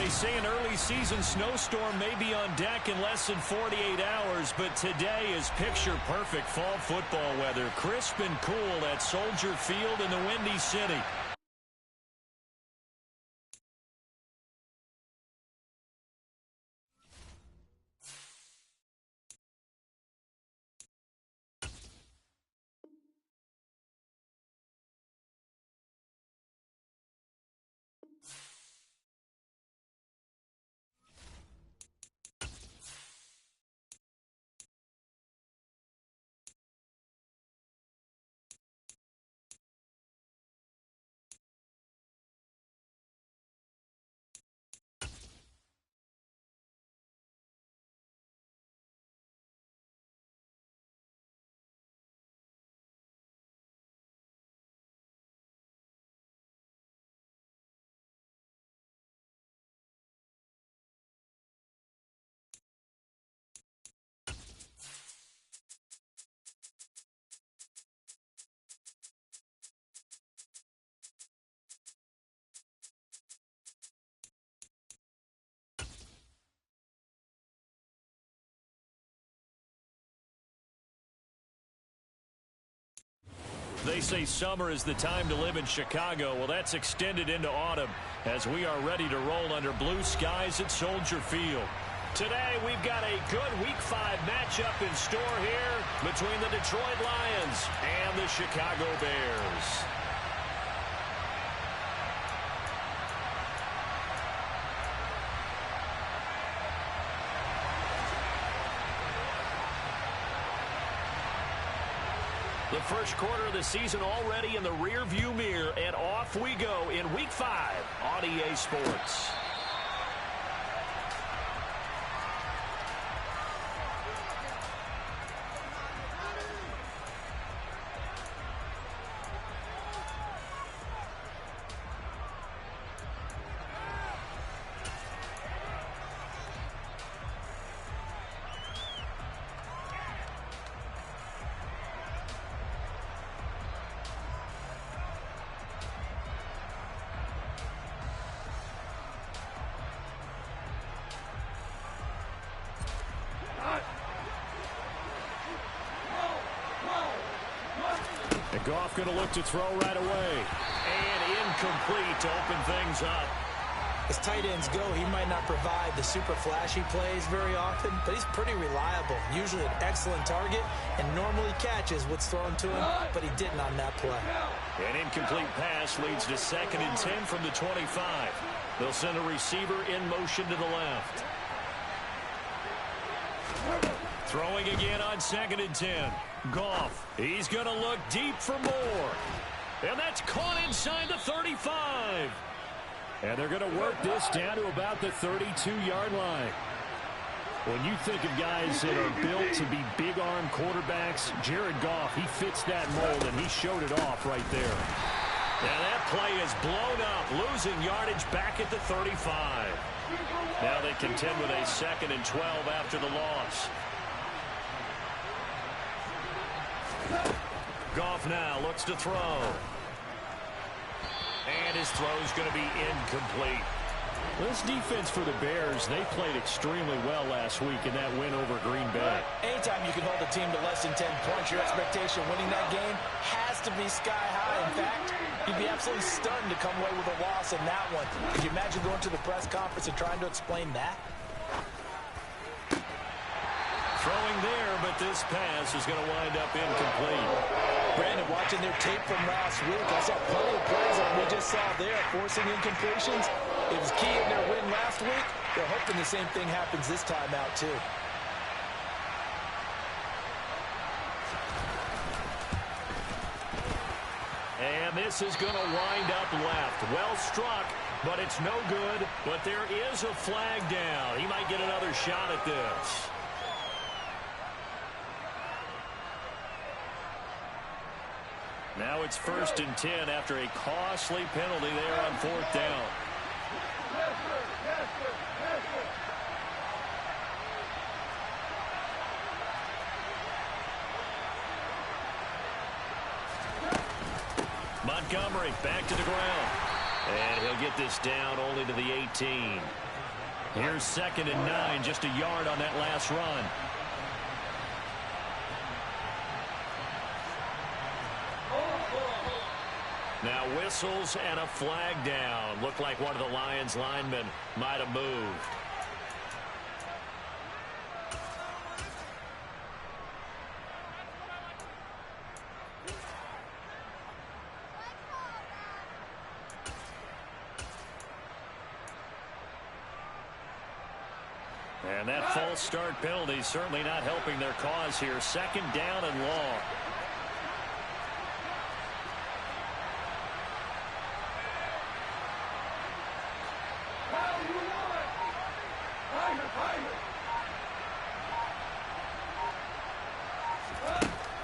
They say an early season snowstorm may be on deck in less than 48 hours, but today is picture-perfect fall football weather. Crisp and cool at Soldier Field in the Windy City. They say summer is the time to live in Chicago. Well, that's extended into autumn as we are ready to roll under blue skies at Soldier Field. Today, we've got a good Week 5 matchup in store here between the Detroit Lions and the Chicago Bears. The first quarter of the season already in the rearview mirror, and off we go in Week 5 on EA Sports. And Goff going to look to throw right away. And incomplete to open things up. As tight ends go, he might not provide the super flashy plays very often, but he's pretty reliable. Usually an excellent target and normally catches what's thrown to him, but he didn't on that play. An incomplete pass leads to 2nd and 10 from the 25. They'll send a receiver in motion to the left. Throwing again on 2nd and 10. Goff, he's going to look deep for more. And that's caught inside the 35. And they're going to work this down to about the 32-yard line. When you think of guys that are built to be big-arm quarterbacks, Jared Goff, he fits that mold, and he showed it off right there. Now that play is blown up, losing yardage back at the 35. Now they contend with a 2nd and 12 after the loss. Goff now looks to throw. And his throw's going to be incomplete. This defense for the Bears, they played extremely well last week in that win over Green Bay. Anytime you can hold a team to less than 10 points, your expectation winning that game has to be sky high. In fact, you'd be absolutely stunned to come away with a loss in that one. Could you imagine going to the press conference and trying to explain that? Throwing there, but this pass is going to wind up incomplete. Brandon, watching their tape from last week, I saw plenty of plays like we just saw there, forcing incompletions. It was key in their win last week. They're hoping the same thing happens this time out, too. And this is going to wind up left. Well struck, but it's no good. But there is a flag down. He might get another shot at this. Now it's 1st and 10 after a costly penalty there on 4th down. Montgomery back to the ground. And he'll get this down only to the 18. Here's 2nd and 9, just a yard on that last run. Now whistles and a flag down. Looked like one of the Lions linemen might have moved. And that false start penalty certainly not helping their cause here. 2nd down and long.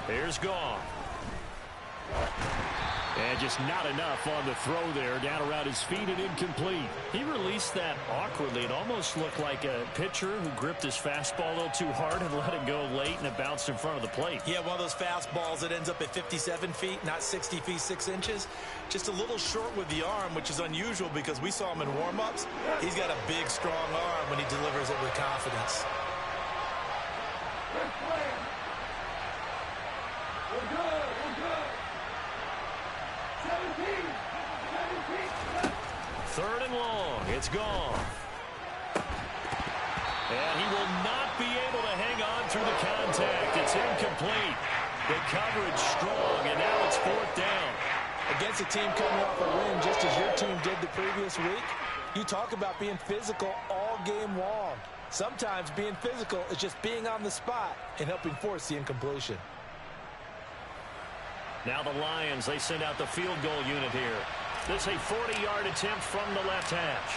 Here's Goff. And just not enough on the throw there. Down around his feet and incomplete. He released that awkwardly. It almost looked like a pitcher who gripped his fastball a little too hard and let it go late, and it bounced in front of the plate. Yeah, one of those fastballs that ends up at 57 feet, not 60 feet 6 inches. Just a little short with the arm, which is unusual because we saw him in warm-ups. He's got a big, strong arm when he delivers it with confidence. Third and long. It's gone. And he will not be able to hang on through the contact. It's incomplete. The coverage strong, and now it's 4th down. Against a team coming off a win, just as your team did the previous week, you talk about being physical all game long. Sometimes being physical is just being on the spot and helping force the incompletion. Now the Lions, they send out the field goal unit here. This is a 40-yard attempt from the left hash.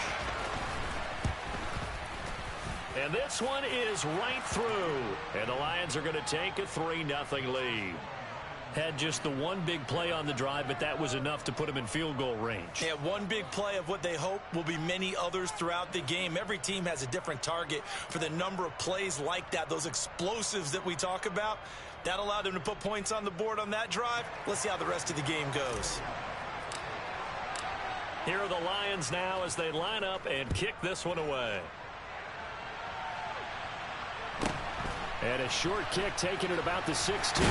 And this one is right through. And the Lions are going to take a 3-0 lead. Had just the one big play on the drive, but that was enough to put them in field goal range. Yeah, one big play of what they hope will be many others throughout the game. Every team has a different target for the number of plays like that, those explosives that we talk about. That allowed them to put points on the board on that drive. Let's see how the rest of the game goes. Here are the Lions now as they line up and kick this one away. And a short kick taken at about the 16.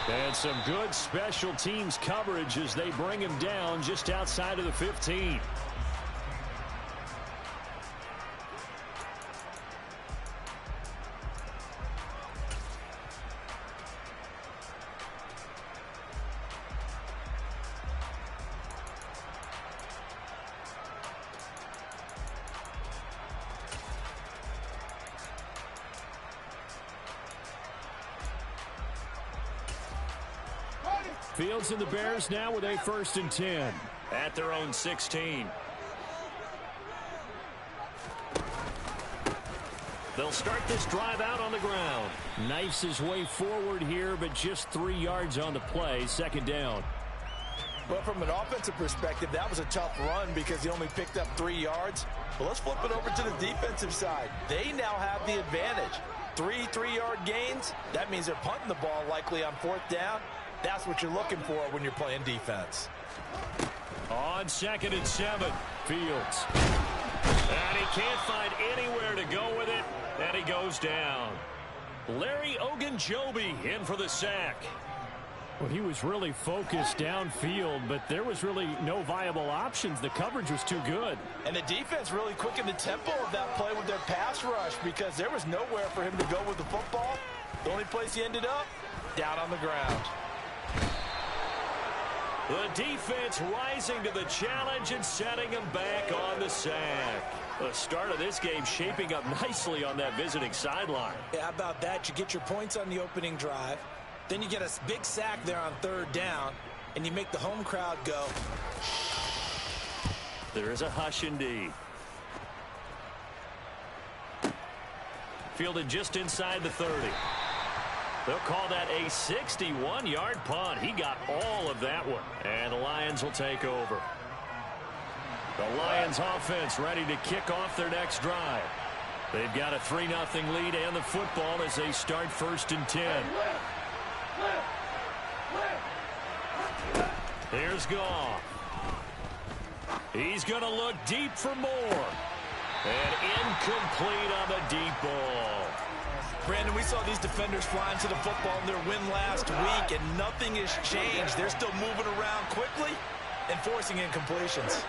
And some good special teams coverage as they bring him down just outside of the 15. Fields and the Bears now with a 1st and 10 at their own 16. They'll start this drive out on the ground. Knifes his way forward here, but just 3 yards on the play. 2nd down. Well, from an offensive perspective, that was a tough run because he only picked up 3 yards. Well, let's flip it over to the defensive side. They now have the advantage. 3 3-yard gains. That means they're punting the ball likely on 4th down. That's what you're looking for when you're playing defense. On 2nd and 7, Fields. And he can't find anywhere to go with it, and he goes down. Larry Ogunjobi in for the sack. Well, he was really focused downfield, but there was really no viable options. The coverage was too good. And the defense really quickened the tempo of that play with their pass rush because there was nowhere for him to go with the football. The only place he ended up, down on the ground. The defense rising to the challenge and setting him back on the sack. The start of this game shaping up nicely on that visiting sideline. Yeah, how about that? You get your points on the opening drive. Then you get a big sack there on 3rd down, and you make the home crowd go. There is a hush indeed. Fielded just inside the 30. They'll call that a 61-yard punt. He got all of that one. And the Lions will take over. The Lions offense ready to kick off their next drive. They've got a 3-0 lead and the football as they start 1st and 10. Here's Goff. He's going to look deep for more. And incomplete on the deep ball. Brandon, we saw these defenders flying to the football in their win last week, and nothing has changed. They're still moving around quickly and forcing incompletions.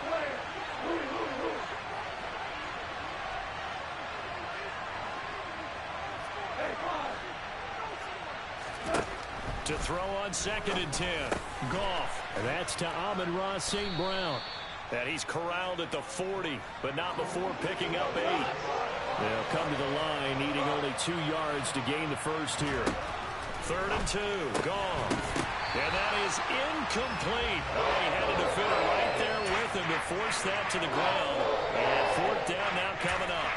To throw on 2nd and 10. Goff. And that's to Amon-Ra St. Brown. And he's corralled at the 40, but not before picking up 8. They'll come to the line, needing only 2 yards to gain the first here. 3rd and 2. Goff. And that is incomplete. Oh, he had a defender right there with him to force that to the ground. And 4th down now coming up.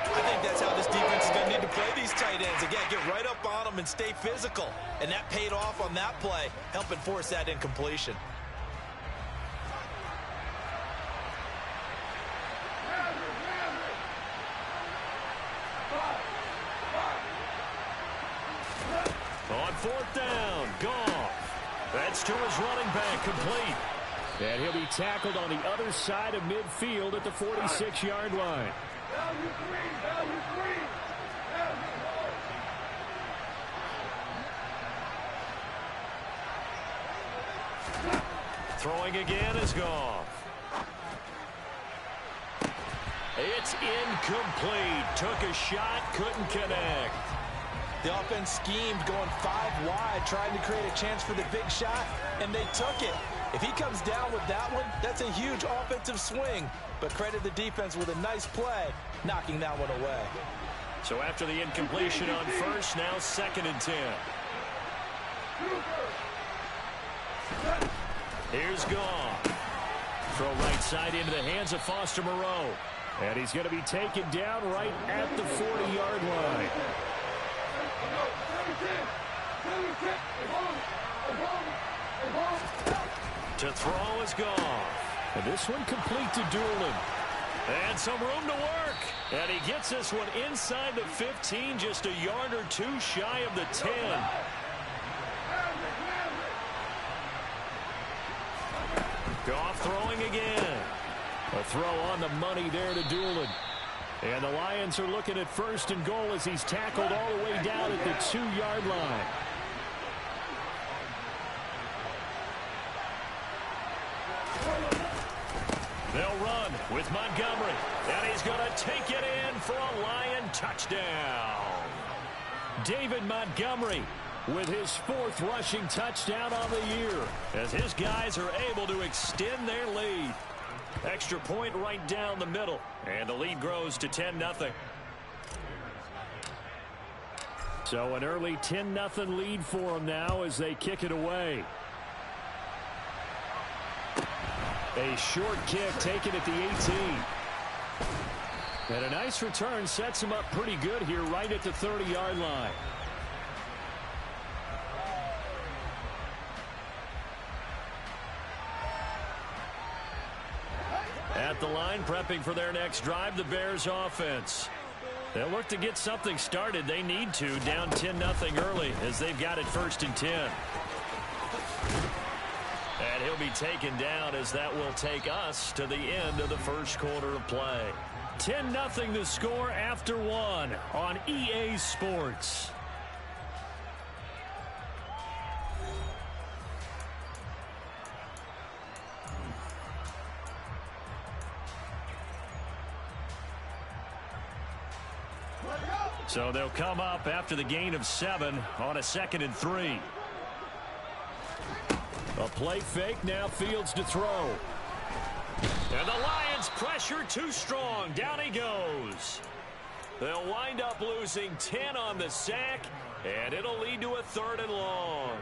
I think that's how this defense is going to need to play these tight ends. Again, get right up on them and stay physical. And that paid off on that play, helping force that incompletion. On 4th down, Goff. That's to his running back, complete. And he'll be tackled on the other side of midfield at the 46-yard line. Throwing again is Goff. It's incomplete. Took a shot, couldn't connect. The offense schemed going 5 wide, trying to create a chance for the big shot, and they took it. If he comes down with that one, that's a huge offensive swing. But credit the defense with a nice play, knocking that one away. So after the incompletion on 1st, now 2nd and 10. Here's Goff. Throw right side into the hands of Foster Moreau. And he's going to be taken down right at the 40-yard line. To throw is Goff. And this one complete to Doolin. And some room to work. And he gets this one inside the 15, just a yard or 2 shy of the 10. Goff throwing again. A throw on the money there to Doolin. And the Lions are looking at 1st and goal as he's tackled all the way down at the 2-yard line. They'll run with Montgomery. And he's going to take it in for a Lion touchdown. David Montgomery with his 4th rushing touchdown on the year, as his guys are able to extend their lead. Extra point right down the middle, and the lead grows to 10-0. So an early 10-0 lead for them now as they kick it away. A short kick taken at the 18. And a nice return sets him up pretty good here right at the 30-yard line. At the line, prepping for their next drive, the Bears offense. They'll look to get something started. They need to, down 10-0 early as they've got it 1st and 10. And he'll be taken down as that will take us to the end of the 1st quarter of play. 10-0 the score after 1 on EA Sports. So they'll come up after the gain of 7 on a 2nd and 3. A play fake, now Fields to throw. And the Lions pressure too strong. Down he goes. They'll wind up losing 10 on the sack, and it'll lead to a 3rd and long.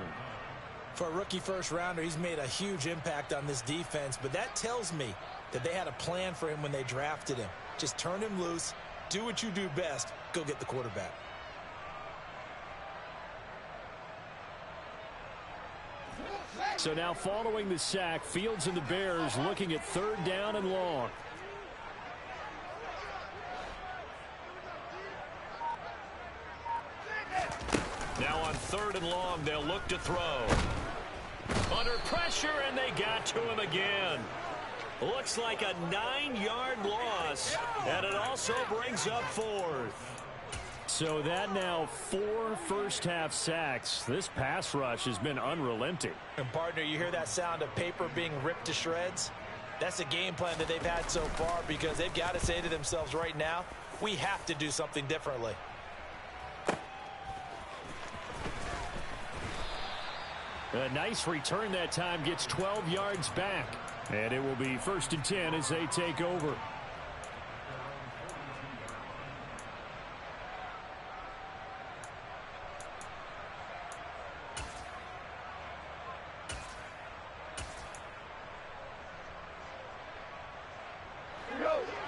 For a rookie 1st-rounder, he's made a huge impact on this defense, but that tells me that they had a plan for him when they drafted him. Just turn him loose, do what you do best, go get the quarterback. So now following the sack, Fields and the Bears looking at 3rd down and long. Now on 3rd and long, they'll look to throw. Under pressure, and they got to him again. Looks like a 9-yard loss, and it also brings up 4th. So that now 4 first-half sacks. This pass rush has been unrelenting. And, partner, you hear that sound of paper being ripped to shreds? That's the game plan that they've had so far, because they've got to say to themselves right now, we have to do something differently. A nice return that time, gets 12 yards back. And it will be 1st and 10 as they take over.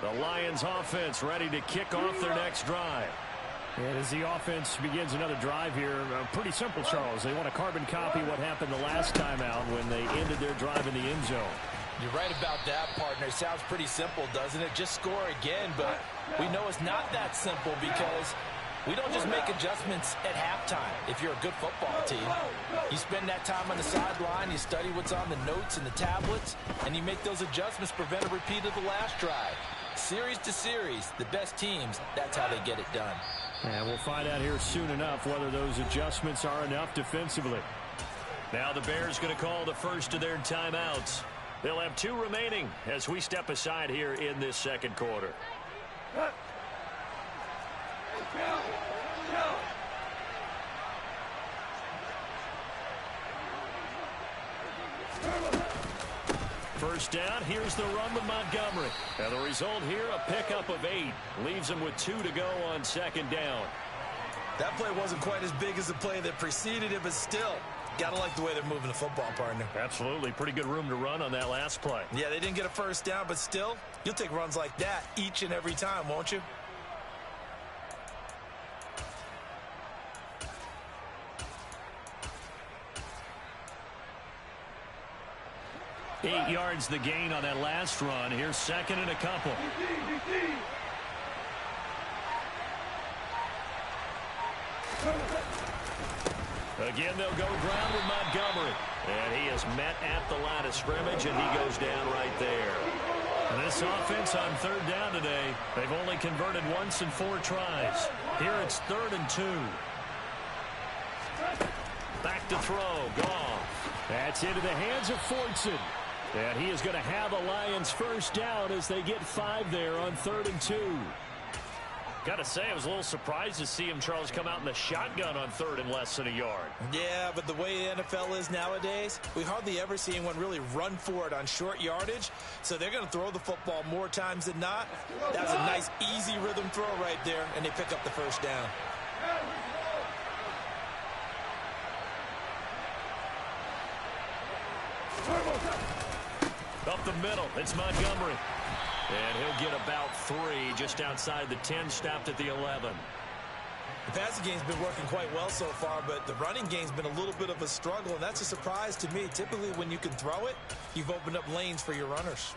The Lions offense ready to kick off their next drive. And as the offense begins another drive here, pretty simple, Charles. They want to carbon copy what happened the last time out when they ended their drive in the end zone. You're right about that, partner. Sounds pretty simple, doesn't it? Just score again, but we know it's not that simple because we don't just make adjustments at halftime. If you're a good football team, you spend that time on the sideline, you study what's on the notes and the tablets, and you make those adjustments, prevent a repeat of the last drive. Series to series, the best teams, that's how they get it done. And we'll find out here soon enough whether those adjustments are enough defensively. Now the Bears going to call the first of their timeouts. They'll have 2 remaining as we step aside here in this second quarter. First down, here's the run with Montgomery. And the result here, a pickup of 8. Leaves them with 2 to go on second down. That play wasn't quite as big as the play that preceded it, but still, got to like the way they're moving the football, partner. Absolutely. Pretty good room to run on that last play. Yeah, they didn't get a first down, but still, you'll take runs like that each and every time, won't you? Eight yards the gain on that last run. Here's second and a couple. Again, they'll go ground with Montgomery. And he is met at the line of scrimmage, and he goes down right there. And this offense on third down today, they've only converted once in 4 tries. Here it's 3rd and 2. Back to throw. Goff. That's into the hands of Fortson. And he is going to have a Lions first down as they get 5 there on 3rd and 2. Got to say, I was a little surprised to see him, Charles, come out in the shotgun on 3rd and less than a yard. Yeah, but the way the NFL is nowadays, we hardly ever see anyone really run for it on short yardage. So they're going to throw the football more times than not. That was a nice, easy rhythm throw right there, and they pick up the first down. Up the middle, it's Montgomery. And he'll get about 3 just outside the 10, stopped at the 11. The passing game's been working quite well so far, but the running game's been a little bit of a struggle, and that's a surprise to me. Typically, when you can throw it, you've opened up lanes for your runners.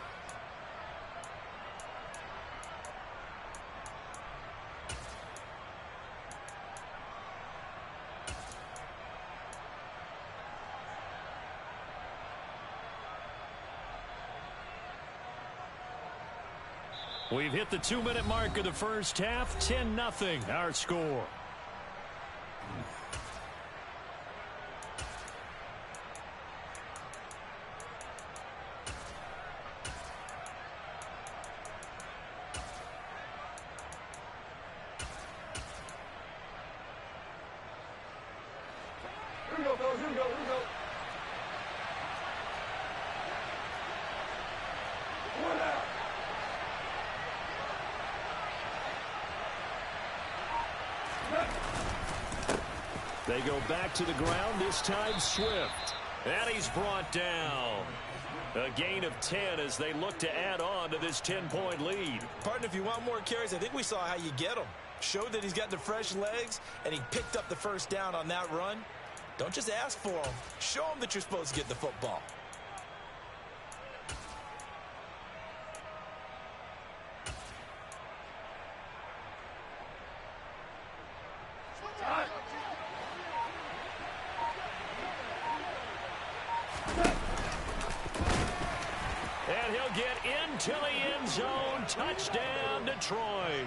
We've hit the 2-minute mark of the first half. 10-0 our score. Here we go, fellas. Here we go. Here we go. One out. They go back to the ground, this time Swift. And he's brought down. A gain of 10 as they look to add on to this 10-point lead. Partner, if you want more carries, I think we saw how you get them. Showed that he's got the fresh legs, and he picked up the first down on that run. Don't just ask for him. Show him that you're supposed to get the football. And he'll get to the end zone. Touchdown, Detroit.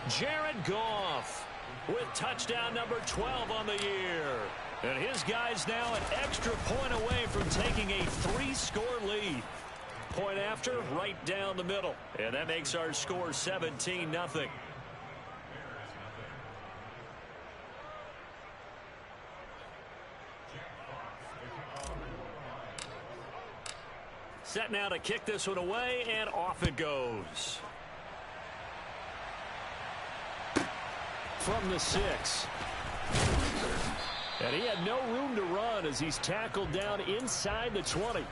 Jared Goff with touchdown number 12 on the year. And his guys now an extra point away from taking a 3-score lead. Point after, right down the middle. And that makes our score 17-0. Set now to kick this one away, and off it goes. From the 6. And he had no room to run as he's tackled down inside the 20.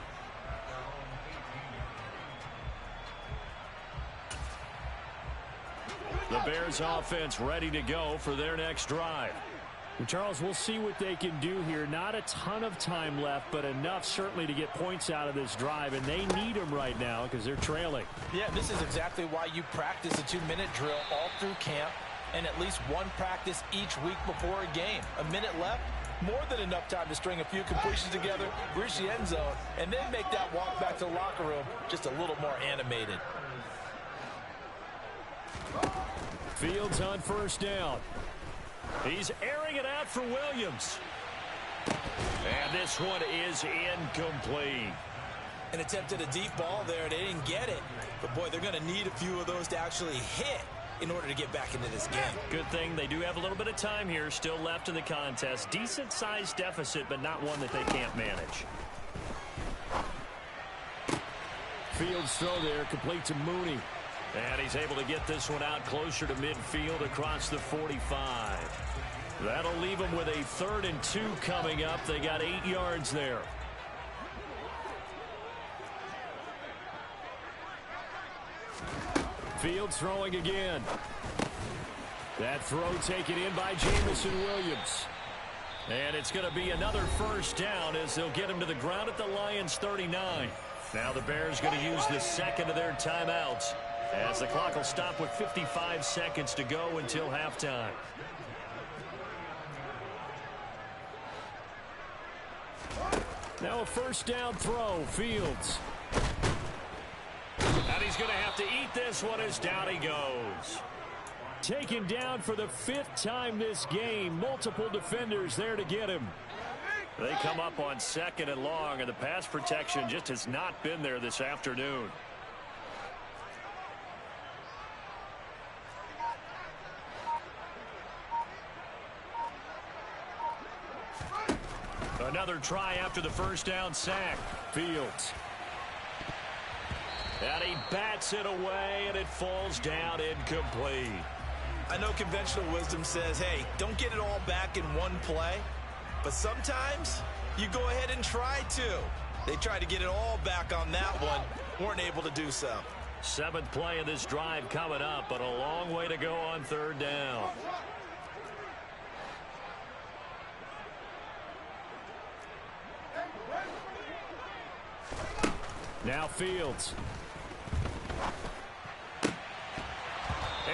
The Bears offense ready to go for their next drive. Well, Charles, we'll see what they can do here. Not a ton of time left, but enough certainly to get points out of this drive, and they need them right now because they're trailing. Yeah, this is exactly why you practice a 2-minute drill all through camp and at least one practice each week before a game. A minute left, more than enough time to string a few completions together, reach the end zone, and then make that walk back to the locker room just a little more animated. Fields on first down. He's airing it out for Williams. And this one is incomplete. An attempt at a deep ball there. They didn't get it. But, boy, they're going to need a few of those to actually hit in order to get back into this game. Good thing they do have a little bit of time here still left in the contest. Decent-sized deficit, but not one that they can't manage. Fields throw there, complete to Mooney. And he's able to get this one out closer to midfield across the 45. That'll leave them with a 3rd and 2 coming up. They got 8 yards there. Fields throwing again. That throw taken in by Jamison Williams. And it's going to be another first down as they'll get him to the ground at the Lions' 39. Now the Bears going to use the second of their timeouts, as the clock will stop with 55 seconds to go until halftime. Now a first down throw, Fields. And he's going to have to eat this one as down he goes. Taken down for the 5th time this game. Multiple defenders there to get him. They come up on 2nd and long, and the pass protection just has not been there this afternoon. Another try after the first down sack. Fields. And he bats it away, and it falls down incomplete. I know conventional wisdom says, hey, don't get it all back in one play. But sometimes you go ahead and try to. They tried to get it all back on that one. Weren't able to do so. 7th play of this drive coming up, but a long way to go on 3rd down. Now Fields.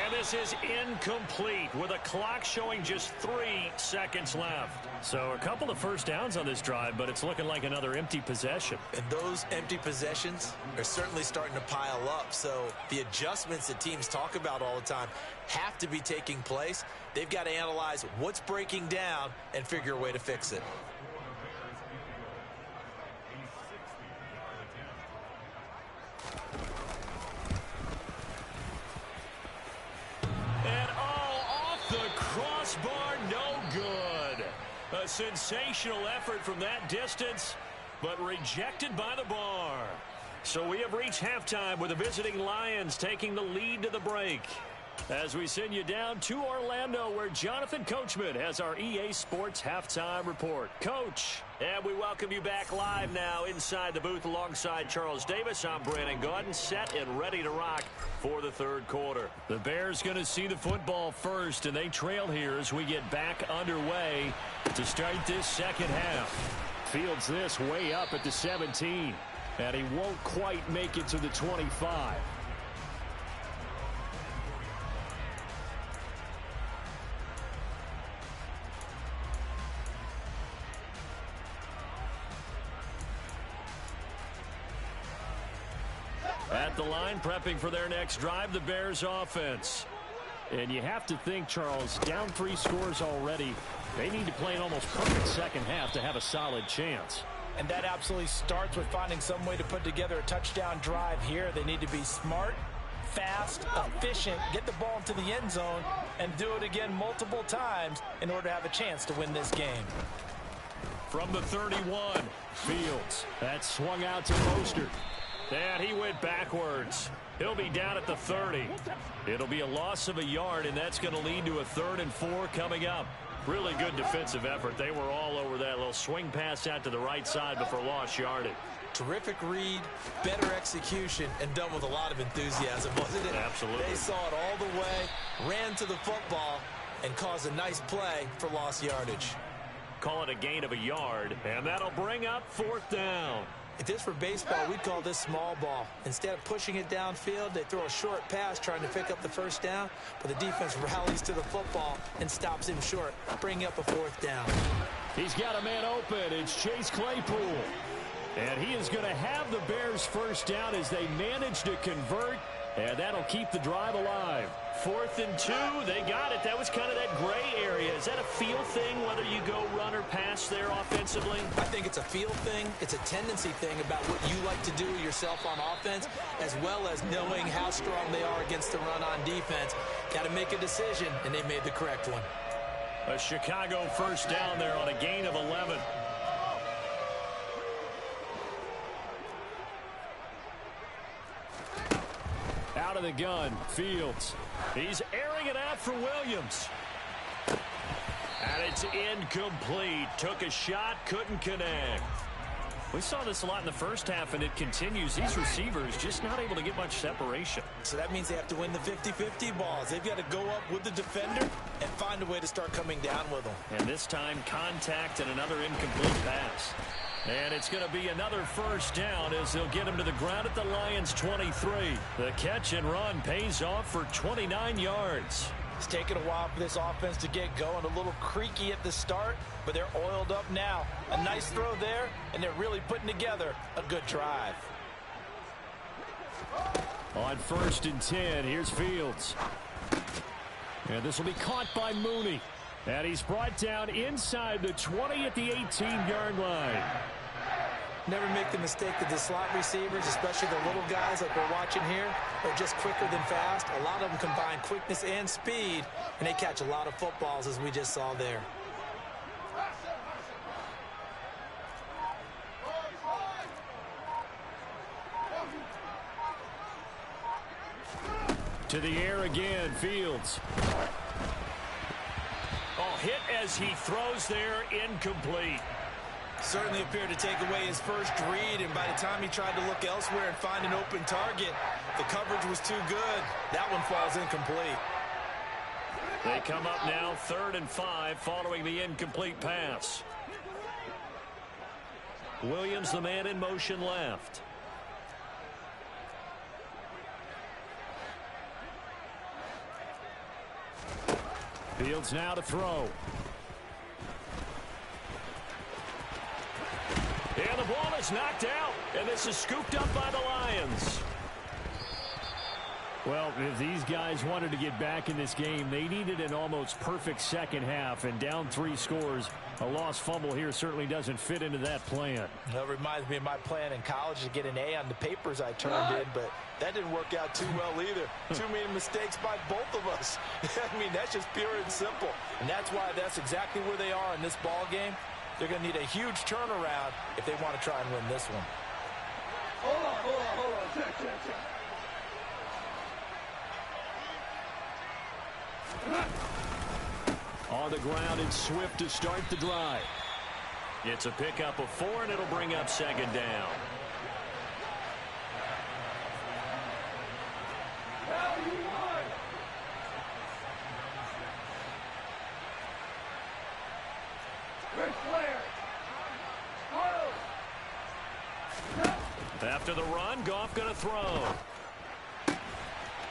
And this is incomplete with a clock showing just 3 seconds left. So a couple of first downs on this drive, but it's looking like another empty possession. And those empty possessions are certainly starting to pile up. So the adjustments that teams talk about all the time have to be taking place. They've got to analyze what's breaking down and figure a way to fix it. Crossbar, no good. A sensational effort from that distance, but rejected by the bar. So we have reached halftime with the visiting Lions taking the lead to the break. As we send you down to Orlando, where Jonathan Coachman has our EA Sports Halftime Report. Coach, and we welcome you back live now inside the booth alongside Charles Davis. I'm Brandon Gaudin, set and ready to rock for the 3rd quarter. The Bears going to see the football first, and they trail here as we get back underway to start this 2nd half. Fields this way up at the 17, and he won't quite make it to the 25. At the line, prepping for their next drive, the Bears offense. And you have to think, Charles, down 3 scores already. They need to play an almost perfect second half to have a solid chance. And that absolutely starts with finding some way to put together a touchdown drive here. They need to be smart, fast, efficient, get the ball into the end zone, and do it again multiple times in order to have a chance to win this game. From the 31, Fields. That swung out to Mostert. And he went backwards. He'll be down at the 30. It'll be a loss of a yard, and that's going to lead to a 3rd and 4 coming up. Really good defensive effort. They were all over that little swing pass out to the right side before lost yardage. Terrific read, better execution, and done with a lot of enthusiasm, wasn't it? Absolutely. They saw it all the way, ran to the football, and caused a nice play for lost yardage. Call it a gain of a yard, and that'll bring up 4th down. If this were baseball, we'd call this small ball. Instead of pushing it downfield, they throw a short pass trying to pick up the 1st down, but the defense rallies to the football and stops him short, bringing up a 4th down. He's got a man open. It's Chase Claypool. And he is going to have the Bears' 1st down as they manage to convert, and that'll keep the drive alive. 4th and 2, they got it. That was kind of that gray area. Is that a feel thing, whether you go run or pass there offensively? I think it's a feel thing. It's a tendency thing about what you like to do yourself on offense, as well as knowing how strong they are against the run on defense. Got to make a decision, and they made the correct one. A Chicago 1st down there on a gain of 11. Out of the gun, Fields. He's airing it out for Williams. And it's incomplete. Took a shot, couldn't connect. We saw this a lot in the first half, and it continues. These receivers just not able to get much separation. So that means they have to win the 50-50 balls. They've got to go up with the defender and find a way to start coming down with them. And this time, contact and another incomplete pass. And it's going to be another 1st down as they'll get him to the ground at the Lions' 23. The catch and run pays off for 29 yards. It's taken a while for this offense to get going. A little creaky at the start, but they're oiled up now. A nice throw there, and they're really putting together a good drive. On 1st and 10, here's Fields. And this will be caught by Mooney. And he's brought down inside the 20 at the 18-yard line. Never make the mistake that the slot receivers, especially the little guys like we're watching here, are just quicker than fast. A lot of them combine quickness and speed, and they catch a lot of footballs, as we just saw there. To the air again, Fields. Oh, hit as he throws there, incomplete. Certainly appeared to take away his first read, and by the time he tried to look elsewhere and find an open target, the coverage was too good. That one falls incomplete. They come up now 3rd and 5 following the incomplete pass. Williams, the man in motion left. Fields now to throw. And the ball is knocked out, and this is scooped up by the Lions. Well, if these guys wanted to get back in this game, they needed an almost perfect second half, and down 3 scores. A lost fumble here certainly doesn't fit into that plan. That reminds me of my plan in college to get an A on the papers I turned in, but that didn't work out too well either. Too many mistakes by both of us. I mean, that's just pure and simple. And that's why that's exactly where they are in this ball game. They're going to need a huge turnaround if they want to try and win this one. Hold on. Check. On the ground, it's Swift to start the drive. It's a pickup of 4, and it'll bring up 2nd down. After the run, Goff going to throw.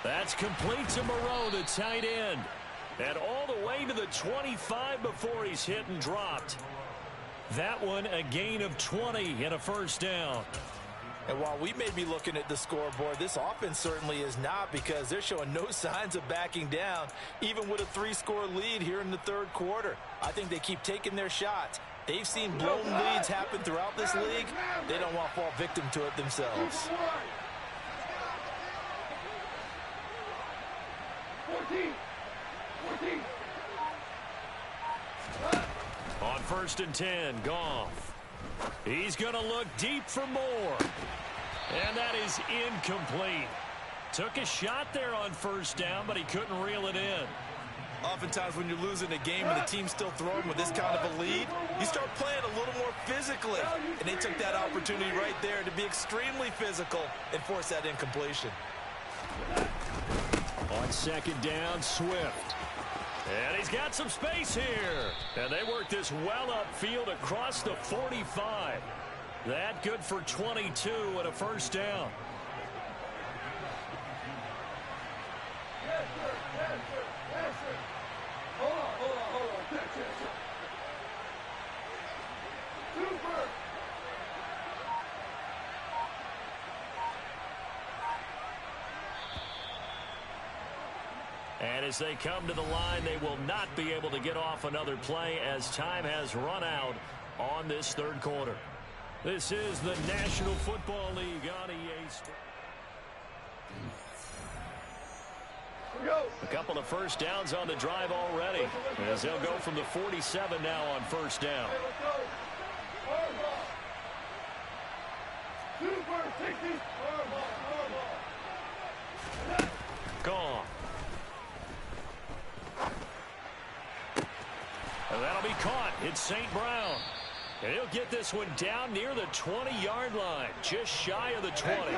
That's complete to Moreau, the tight end. And all the way to the 25 before he's hit and dropped. That one a gain of 20 and a 1st down. And while we may be looking at the scoreboard, this offense certainly is not, because they're showing no signs of backing down, even with a 3-score lead here in the third quarter. I think they keep taking their shots. They've seen blown leads happen throughout this league. They don't want to fall victim to it themselves. 14. On 1st and 10, Goff. He's going to look deep for more. And that is incomplete. Took a shot there on 1st down, but he couldn't reel it in. Oftentimes when you're losing a game and the team's still throwing with this kind of a lead, you start playing a little more physically. And they took that opportunity right there to be extremely physical and force that incompletion. On 2nd down, Swift. And he's got some space here. And they work this well upfield across the 45. That good for 22 and a 1st down. Yes, sir. Yes, sir. Yes, sir. Hold on. Yes, sir. Super. And as they come to the line, they will not be able to get off another play as time has run out on this third quarter. This is the National Football League on EA Sports. A couple of 1st downs on the drive already, as they'll go from the 47 now on 1st down. Super 60. Gone. And that'll be caught. It's St. Brown. And he'll get this one down near the 20-yard line, just shy of the 20.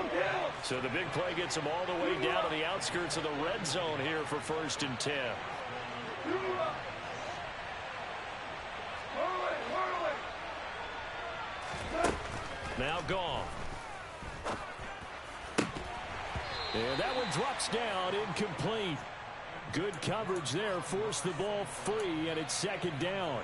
So the big play gets him all the way down to the outskirts of the red zone here for 1st and 10. Now gone. And that one drops down, incomplete. Good coverage there, forced the ball free, and it's 2nd down.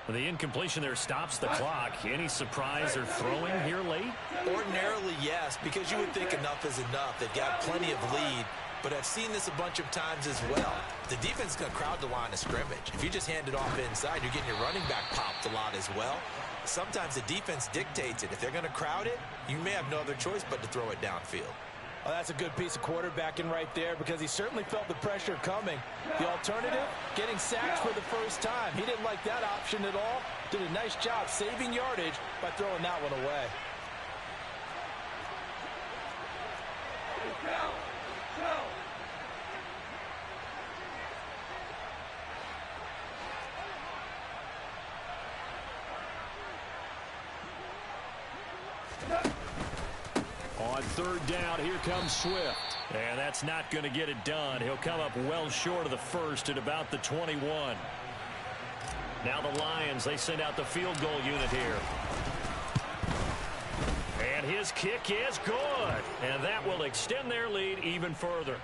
The incompletion there stops the clock. Any surprise they're throwing here late? Ordinarily, yes, because you would think enough is enough. They've got plenty of lead, but I've seen this a bunch of times as well. The defense is going to crowd the line of scrimmage. If you just hand it off inside, you're getting your running back popped a lot as well. Sometimes the defense dictates it. If they're going to crowd it, you may have no other choice but to throw it downfield. Well, that's a good piece of quarterbacking right there, because he certainly felt the pressure coming. The alternative, getting sacked for the first time. He didn't like that option at all. Did a nice job saving yardage by throwing that one away. On 3rd down, here comes Swift. And that's not going to get it done. He'll come up well short of the 1st at about the 21. Now the Lions, they send out the field goal unit here. And his kick is good. And that will extend their lead even further.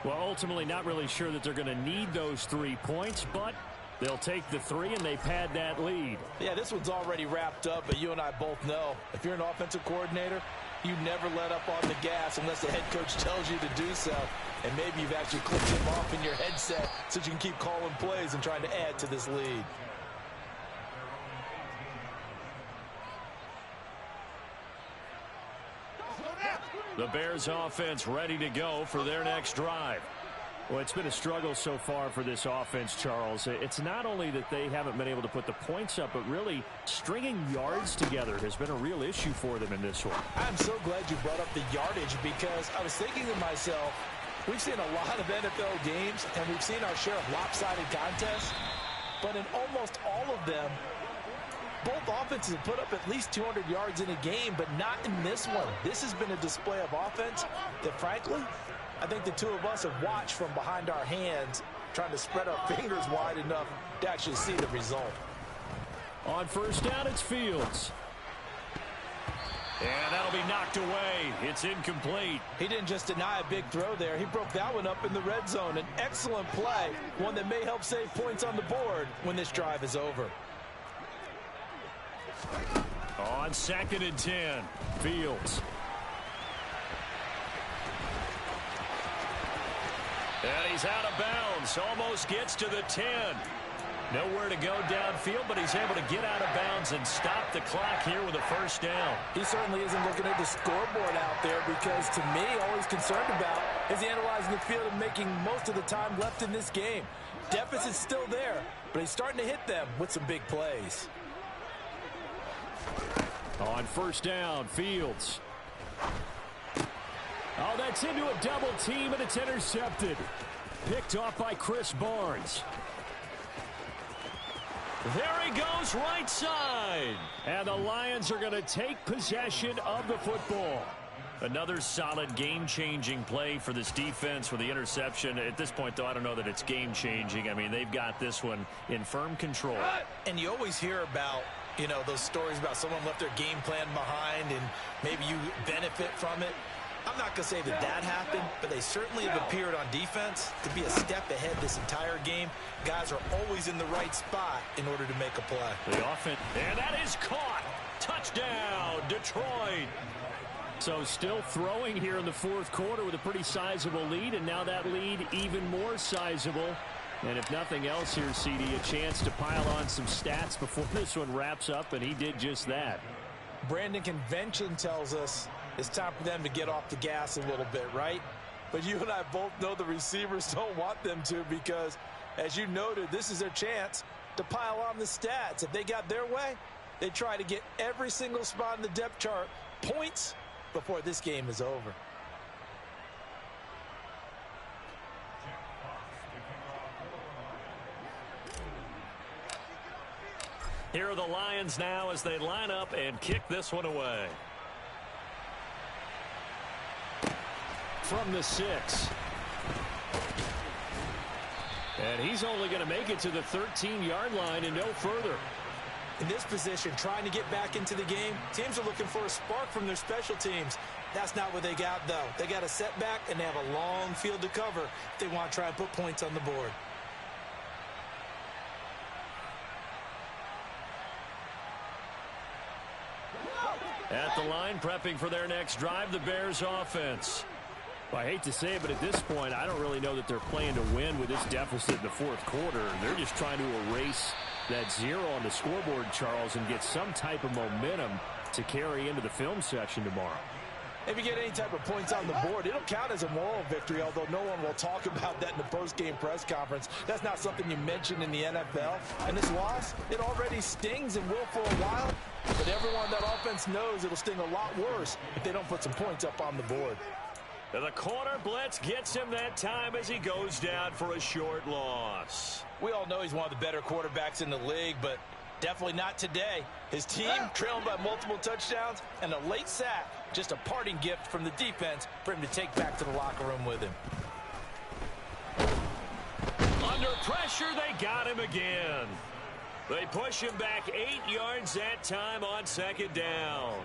Well, ultimately not really sure that they're going to need those 3 points, but they'll take the 3 and they pad that lead. Yeah, this one's already wrapped up, but you and I both know if you're an offensive coordinator, you never let up on the gas unless the head coach tells you to do so. And maybe you've actually clicked him off in your headset so you can keep calling plays and trying to add to this lead. The Bears offense ready to go for their next drive. Well, it's been a struggle so far for this offense, Charles. It's not only that they haven't been able to put the points up, but really stringing yards together has been a real issue for them in this one. I'm so glad you brought up the yardage, because I was thinking to myself, we've seen a lot of NFL games, and we've seen our share of lopsided contests, but in almost all of them, both offenses have put up at least 200 yards in a game, but not in this one. This has been a display of offense that, frankly, I think the two of us have watched from behind our hands, trying to spread our fingers wide enough to actually see the result. On 1st down, it's Fields. And that'll be knocked away. It's incomplete. He didn't just deny a big throw there. He broke that one up in the red zone. An excellent play, one that may help save points on the board when this drive is over. On 2nd and 10, Fields. And he's out of bounds. Almost gets to the 10. Nowhere to go downfield, but he's able to get out of bounds and stop the clock here with a first down. He certainly isn't looking at the scoreboard out there because, to me, all he's concerned about is analyzing the field and making most of the time left in this game. Deficit's still there, but he's starting to hit them with some big plays. On first down, Fields. Oh, that's into a double team, and it's intercepted. Picked off by Chris Barnes. There he goes, right side. And the Lions are going to take possession of the football. Another solid game-changing play for this defense with the interception. At this point, though, I don't know that it's game-changing. I mean, they've got this one in firm control. And you always hear about, you know, those stories about someone left their game plan behind and maybe you benefit from it. I'm not going to say that that happened, but they certainly have appeared on defense to be a step ahead this entire game. Guys are always in the right spot in order to make a play. The offense, and that is caught. Touchdown, Detroit. So still throwing here in the fourth quarter with a pretty sizable lead, and now that lead even more sizable. And if nothing else here, CD, a chance to pile on some stats before this one wraps up, and he did just that. Brandon, convention tells us it's time for them to get off the gas a little bit, right? But you and I both know the receivers don't want them to because, as you noted, this is their chance to pile on the stats. If they got their way, they try to get every single spot in the depth chart points before this game is over. Here are the Lions now as they line up and kick this one away. From the 6. And he's only going to make it to the 13-yard line and no further. In this position, trying to get back into the game, teams are looking for a spark from their special teams. That's not what they got, though. They got a setback, and they have a long field to cover if they want to try and put points on the board. At the line, prepping for their next drive, the Bears offense. Well, I hate to say it, but at this point, I don't really know that they're playing to win with this deficit in the fourth quarter. They're just trying to erase that 0 on the scoreboard, Charles, and get some type of momentum to carry into the film session tomorrow. If you get any type of points on the board, it'll count as a moral victory, although no one will talk about that in the post-game press conference. That's not something you mention in the NFL. And this loss, it already stings and will for a while, but everyone on that offense knows it'll sting a lot worse if they don't put some points up on the board. The corner blitz gets him that time as he goes down for a short loss. We all know he's one of the better quarterbacks in the league, but definitely not today. His team trailing by multiple touchdowns and a late sack. Just a parting gift from the defense for him to take back to the locker room with him. Under pressure, they got him again. They push him back 8 yards that time on second down.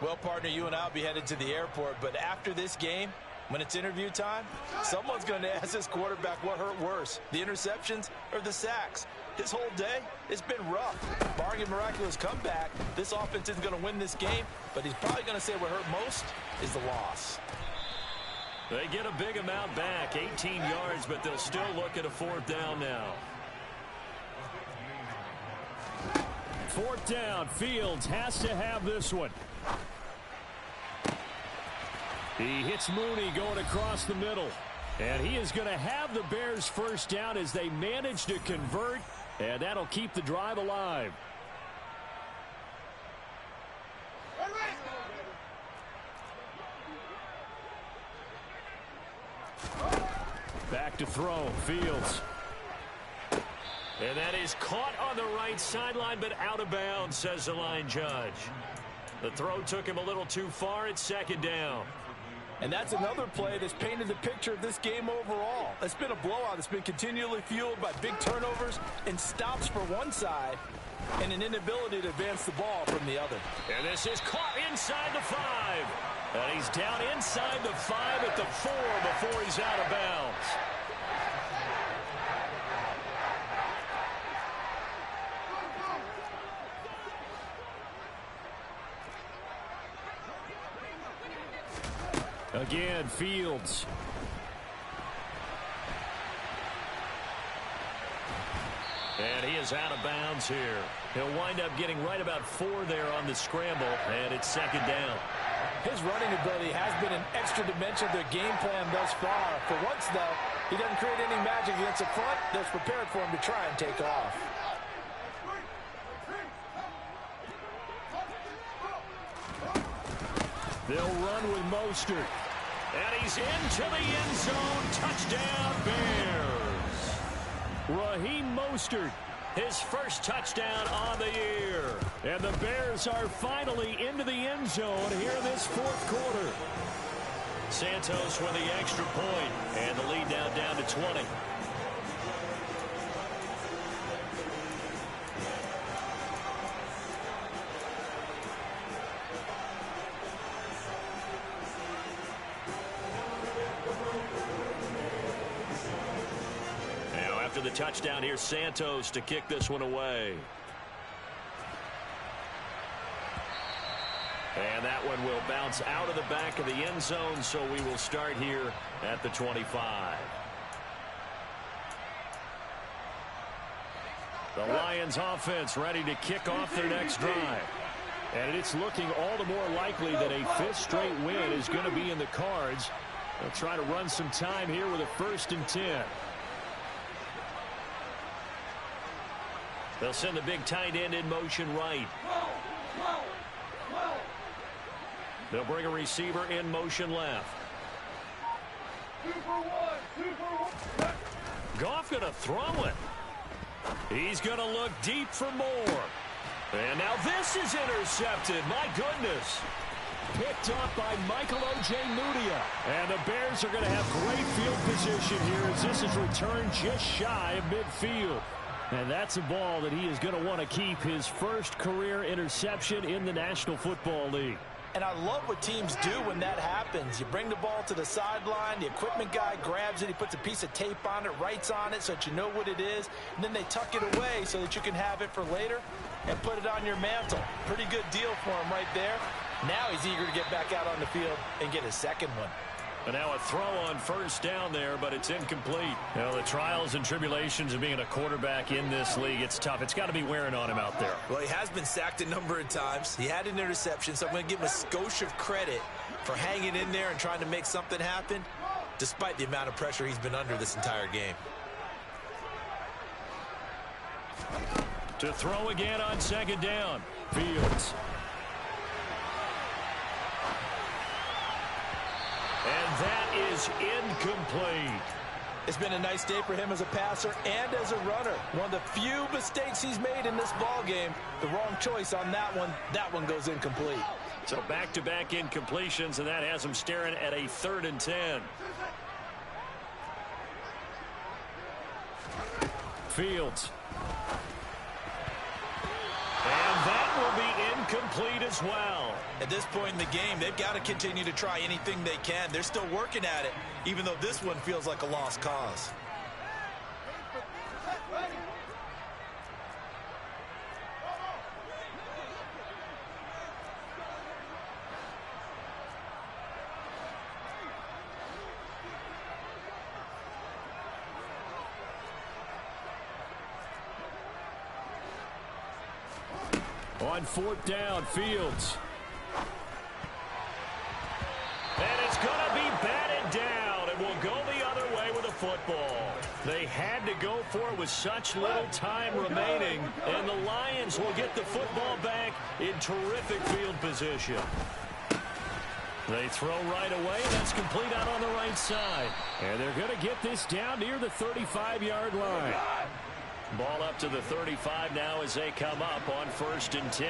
Well, partner, you and I will be headed to the airport, but after this game, when it's interview time, someone's going to ask this quarterback what hurt worse, the interceptions or the sacks. His whole day, it's been rough. Barring a miraculous comeback, this offense isn't going to win this game, but he's probably going to say what hurt most is the loss. They get a big amount back, 18 yards, but they'll still look at a fourth down now. Fourth down, Fields has to have this one. He hits Mooney going across the middle. And he is going to have the Bears first down as they manage to convert. And that'll keep the drive alive. Back to throw, Fields. And that is caught on the right sideline, but out of bounds, says the line judge. The throw took him a little too far. It's second down. And that's another play that's painted the picture of this game overall. It's been a blowout. It's been continually fueled by big turnovers and stops for one side and an inability to advance the ball from the other. And this is caught inside the 5. And he's down inside the 5 at the 4 before he's out of bounds. Again, Fields. And he is out of bounds here. He'll wind up getting right about 4 there on the scramble, and it's second down. His running ability has been an extra dimension of their game plan thus far. For once, though, he doesn't create any magic against the front that's prepared for him to try and take off. They'll run with Mostert. And he's into the end zone. Touchdown, Bears. Raheem Mostert, His first touchdown on the year. and the Bears are finally into the end zone here in this fourth quarter. Santos with the extra point, and the lead now down to 20. Now after the touchdown, here's Santos to kick this one away. And that one will bounce out of the back of the end zone, so we will start here at the 25. The Lions offense ready to kick off their next drive. And it's looking all the more likely that a 5th straight win is going to be in the cards. They'll try to run some time here with a 1st and 10. They'll send the big tight end in motion right. They'll bring a receiver in motion left. Goff going to throw it. He's going to look deep for more. And now this is intercepted. My goodness. Picked up by Michael O.J. Mudia. And the Bears are going to have great field position here as this is returned just shy of midfield. And that's a ball that he is going to want to keep, his first career interception in the National Football League. And I love what teams do when that happens. You bring the ball to the sideline, the equipment guy grabs it, he puts a piece of tape on it, writes on it so that you know what it is, and then they tuck it away so that you can have it for later and put it on your mantle. Pretty good deal for him right there. Now he's eager to get back out on the field and get his second one. And now a throw on first down there, but it's incomplete. You know, the trials and tribulations of being a quarterback in this league, it's tough. It's got to be wearing on him out there. Well, he has been sacked a number of times. He had an interception, so I'm going to give him a skosh of credit for hanging in there and trying to make something happen, despite the amount of pressure he's been under this entire game. To throw again on second down. Fields. And that is incomplete. It's been a nice day for him as a passer and as a runner. One of the few mistakes he's made in this ball game. The wrong choice on that one. That one goes incomplete. So back-to-back incompletions, and that has him staring at a 3rd and 10. Fields. And that will be incomplete as well. At this point in the game, they've got to continue to try anything they can. They're still working at it, even though this one feels like a lost cause. On 4th down, Fields. And it's going to be batted down. It will go the other way with a football. They had to go for it with such little time remaining, and the Lions will get the football back in terrific field position. They throw right away, and that's complete out on the right side. And they're going to get this down near the 35-yard line. Ball up to the 35 now as they come up on 1st and 10.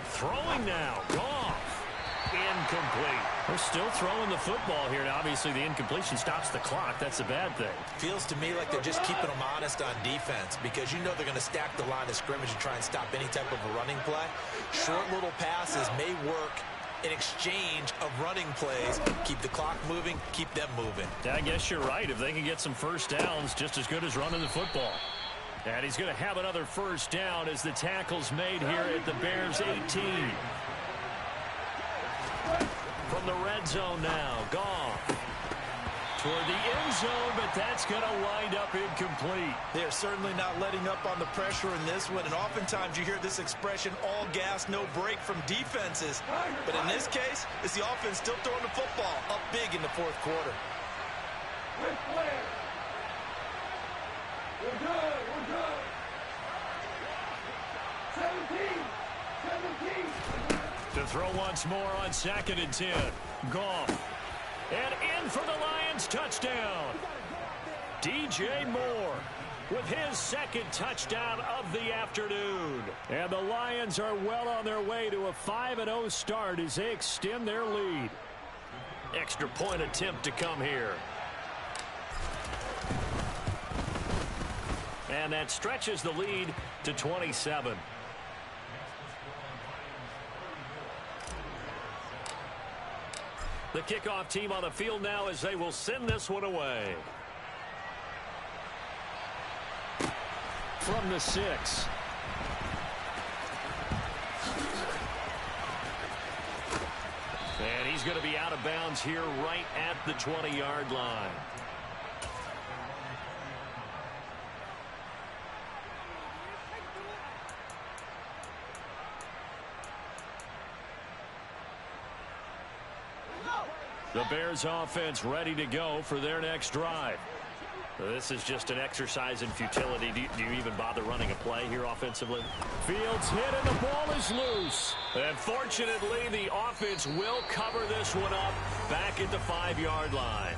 Throwing now. Goff. Incomplete. They're still throwing the football here. Now, obviously, the incompletion stops the clock. That's a bad thing. Feels to me like they're just keeping them honest on defense because you know they're going to stack the line of scrimmage and try and stop any type of a running play. Short little passes may work in exchange of running plays. Keep the clock moving, keep them moving. I guess you're right. If they can get some first downs, just as good as running the football. And he's going to have another first down as the tackle's made here at the Bears 18. From the red zone now. Goff toward the end zone, but that's going to wind up incomplete. They are certainly not letting up on the pressure in this one, and oftentimes you hear this expression, all gas, no break from defenses. But in this case, it's the offense still throwing the football up big in the fourth quarter. We're good. We're good. 17. To throw once more on 2nd and 10. Goff. And in for the Lions touchdown. DJ Moore with his second touchdown of the afternoon. And the Lions are well on their way to a 5-0 start as they extend their lead. Extra point attempt to come here. And that stretches the lead to 27. The kickoff team on the field now as they will send this one away. From the 6. And he's going to be out of bounds here right at the 20-yard line. The Bears offense ready to go for their next drive. This is just an exercise in futility. Do you even bother running a play here offensively? Fields hit and the ball is loose. And fortunately, the offense will cover this one up back at the 5-yard line.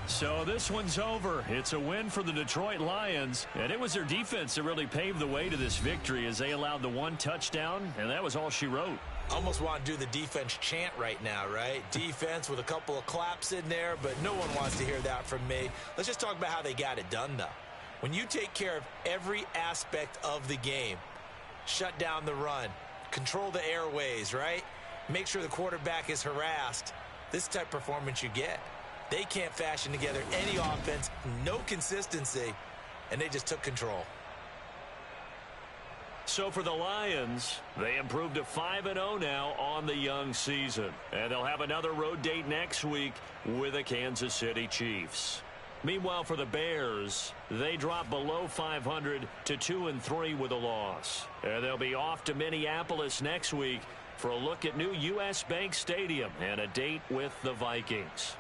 So this one's over. It's a win for the Detroit Lions, and it was their defense that really paved the way to this victory as they allowed the one touchdown, and that was all she wrote. Almost want to do the defense chant right now, right? Defense with a couple of claps in there, but no one wants to hear that from me. Let's just talk about how they got it done, though. When you take care of every aspect of the game, shut down the run, control the airways, right? Make sure the quarterback is harassed. This type of performance you get. They can't fashion together any offense, no consistency, and they just took control. So for the Lions, they improved to 5-0 now on the young season. And they'll have another road date next week with the Kansas City Chiefs. Meanwhile, for the Bears, they drop below 500 to 2-3 with a loss. And they'll be off to Minneapolis next week for a look at new U.S. Bank Stadium and a date with the Vikings.